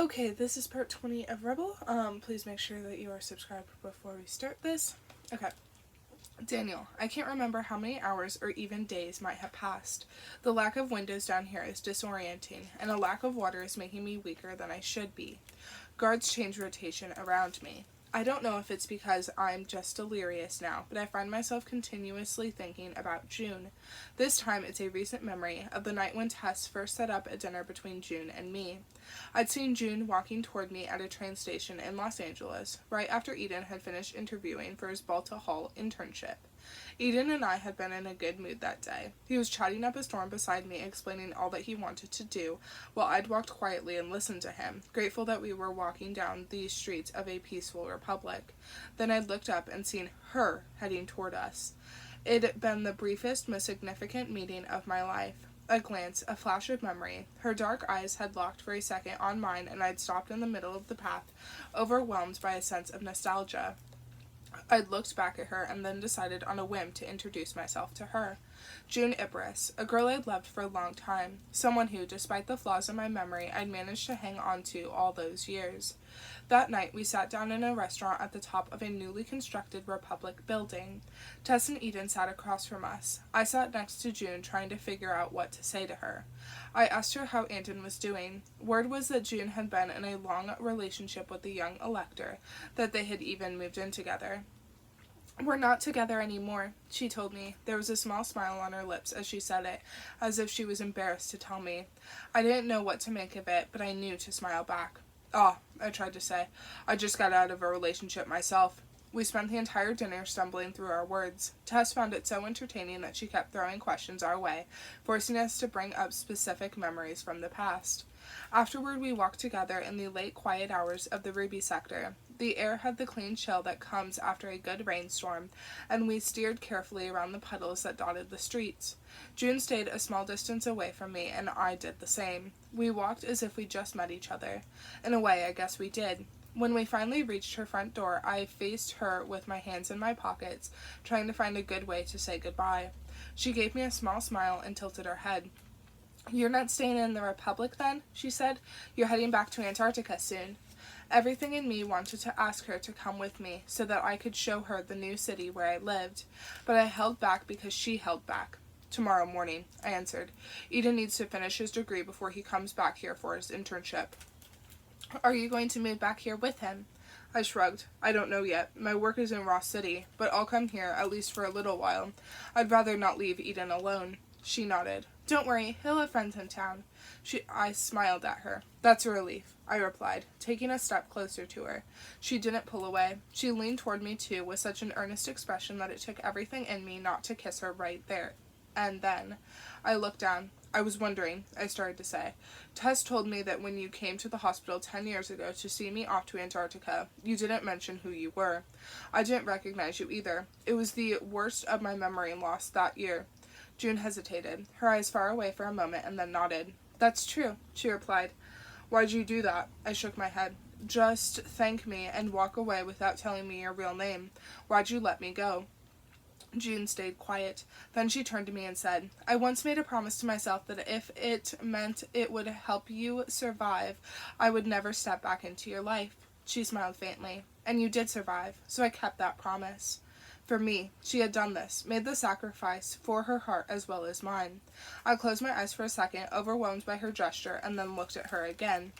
Okay, this is part 20 of Rebel. Please make sure that you are subscribed before we start this. Okay. Daniel, I can't remember how many hours or even days might have passed. The lack of windows down here is disorienting, and a lack of water is making me weaker than I should be. Guards change rotation around me. I don't know if it's because I'm just delirious now, but I find myself continuously thinking about June. This time it's a recent memory of the night when Tess first set up a dinner between June and me. I'd seen June walking toward me at a train station in Los Angeles, right after Eden had finished interviewing for his Balta Hall internship. Eden and I had been in a good mood that day. He was chatting up a storm beside me, explaining all that he wanted to do, while I'd walked quietly and listened to him, grateful that we were walking down the streets of a peaceful republic. Then I'd looked up and seen her heading toward us. It'd been the briefest, most significant meeting of my life. A glance, a flash of memory. Her dark eyes had locked for a second on mine, and I'd stopped in the middle of the path, overwhelmed by a sense of nostalgia. I'd looked back at her and then decided on a whim to introduce myself to her. June Ibris, a girl I'd loved for a long time, someone who, despite the flaws in my memory, I'd managed to hang on to all those years. That night, we sat down in a restaurant at the top of a newly constructed Republic building. Tess and Eden sat across from us. I sat next to June, trying to figure out what to say to her. I asked her how Andon was doing. Word was that June had been in a long relationship with the young elector, that they had even moved in together. "We're not together anymore," she told me. There was a small smile on her lips as she said it, as if she was embarrassed to tell me. I didn't know what to make of it, but I knew to smile back. "Oh," I tried to say. "I just got out of a relationship myself." We spent the entire dinner stumbling through our words. Tess found it so entertaining that she kept throwing questions our way, forcing us to bring up specific memories from the past. Afterward, we walked together in the late quiet hours of the Ruby sector. The air had the clean chill that comes after a good rainstorm, and we steered carefully around the puddles that dotted the streets. June stayed a small distance away from me, and I did the same. We walked as if we just met each other. In a way, I guess we did. When we finally reached her front door, I faced her with my hands in my pockets, trying to find a good way to say goodbye. She gave me a small smile and tilted her head. "You're not staying in the Republic, then?" she said. "You're heading back to Antarctica soon." Everything in me wanted to ask her to come with me, so that I could show her the new city where I lived. But I held back because she held back. "Tomorrow morning," I answered. "Eden needs to finish his degree before he comes back here for his internship." "Are you going to move back here with him?" I shrugged. "I don't know yet. My work is in Ross City, but I'll come here, at least for a little while. I'd rather not leave Eden alone." She nodded. "Don't worry, he'll have friends in town." I smiled at her. "That's a relief," I replied, taking a step closer to her. She didn't pull away. She leaned toward me, too, with such an earnest expression that it took everything in me not to kiss her right there. And then I looked down. "I was wondering," I started to say. "Tess told me that when you came to the hospital 10 years ago to see me off to Antarctica, you didn't mention who you were. I didn't recognize you either. It was the worst of my memory loss that year." June hesitated, her eyes far away for a moment, and then nodded. "That's true," she replied. "Why'd you do that?" I shook my head. "Just thank me and walk away without telling me your real name. Why'd you let me go?" June stayed quiet. Then she turned to me and said, "I once made a promise to myself that if it meant it would help you survive, I would never step back into your life." She smiled faintly. "And you did survive, so I kept that promise." For me, she had done this, made the sacrifice for her heart as well as mine. I closed my eyes for a second, overwhelmed by her gesture, and then looked at her again.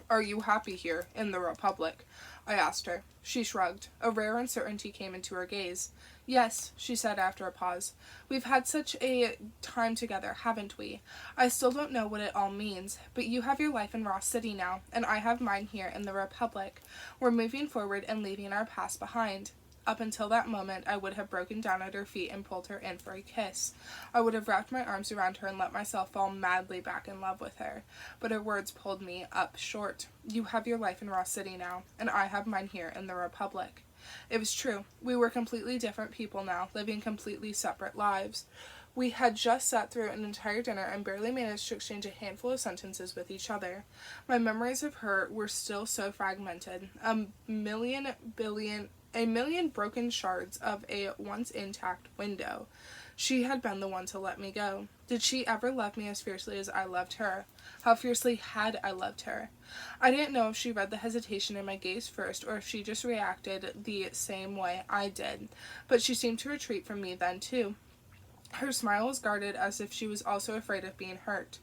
"Are you happy here, in the Republic?" I asked her. She shrugged. A rare uncertainty came into her gaze. "Yes," she said after a pause. "We've had such a time together, haven't we? I still don't know what it all means, but you have your life in Ross City now, and I have mine here in the Republic. We're moving forward and leaving our past behind." Up until that moment, I would have broken down at her feet and pulled her in for a kiss. I would have wrapped my arms around her and let myself fall madly back in love with her. But her words pulled me up short. "You have your life in Ross City now, and I have mine here in the Republic." It was true. We were completely different people now, living completely separate lives. We had just sat through an entire dinner and barely managed to exchange a handful of sentences with each other. My memories of her were still so fragmented. A million broken shards of a once intact window. She had been the one to let me go. Did she ever love me as fiercely as I loved her? How fiercely had I loved her? I didn't know if she read the hesitation in my gaze first, or if she just reacted the same way I did, but she seemed to retreat from me then too. Her smile was guarded, as if she was also afraid of being hurt.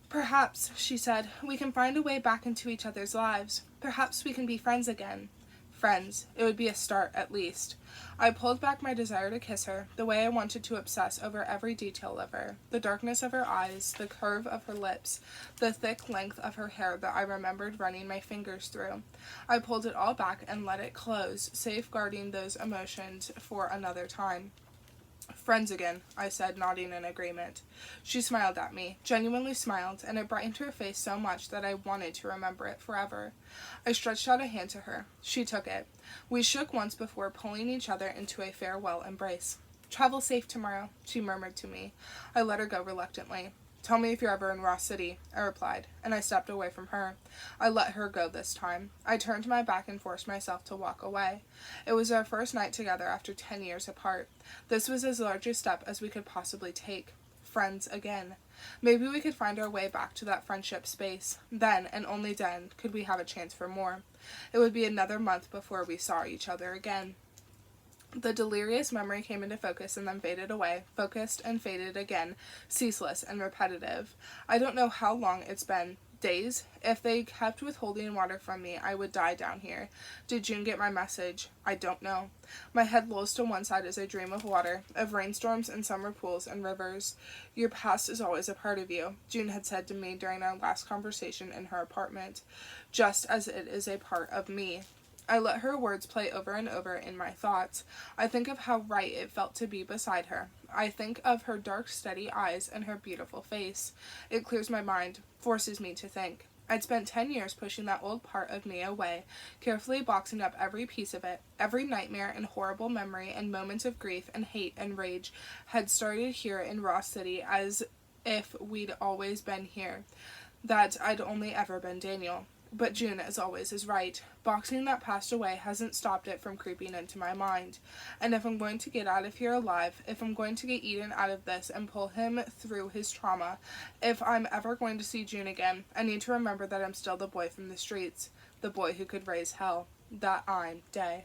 "Perhaps," she said, "we can find a way back into each other's lives. Perhaps we can be friends again." Friends. It would be a start, at least. I pulled back my desire to kiss her, the way I wanted to obsess over every detail of her. The darkness of her eyes, the curve of her lips, the thick length of her hair that I remembered running my fingers through. I pulled it all back and let it close, safeguarding those emotions for another time. "Friends again," I said, nodding in agreement. She smiled at me, genuinely smiled, and it brightened her face so much that I wanted to remember it forever. I stretched out a hand to her. She took it. We shook once before pulling each other into a farewell embrace. "Travel safe tomorrow," she murmured to me. I let her go reluctantly. "Tell me if you're ever in Ross City," I replied, and I stepped away from her. I let her go this time. I turned my back and forced myself to walk away. It was our first night together after 10 years apart. This was as large a step as we could possibly take. Friends again. Maybe we could find our way back to that friendship space. Then, and only then, could we have a chance for more. It would be another month before we saw each other again. The delirious memory came into focus and then faded away, focused and faded again, ceaseless and repetitive. I don't know how long it's been. Days? If they kept withholding water from me, I would die down here. Did June get my message? I don't know. My head lolls to one side as I dream of water, of rainstorms and summer pools and rivers. "Your past is always a part of you," June had said to me during our last conversation in her apartment, "just as it is a part of me." I let her words play over and over in my thoughts. I think of how right it felt to be beside her. I think of her dark, steady eyes and her beautiful face. It clears my mind, forces me to think. I'd spent 10 years pushing that old part of me away, carefully boxing up every piece of it. Every nightmare and horrible memory and moments of grief and hate and rage had started here in Ross City, as if we'd always been here, that I'd only ever been Daniel. But June, as always, is right. Boxing that past away hasn't stopped it from creeping into my mind. And if I'm going to get out of here alive, if I'm going to get Eden out of this and pull him through his trauma, if I'm ever going to see June again, I need to remember that I'm still the boy from the streets, the boy who could raise hell. That I'm Day.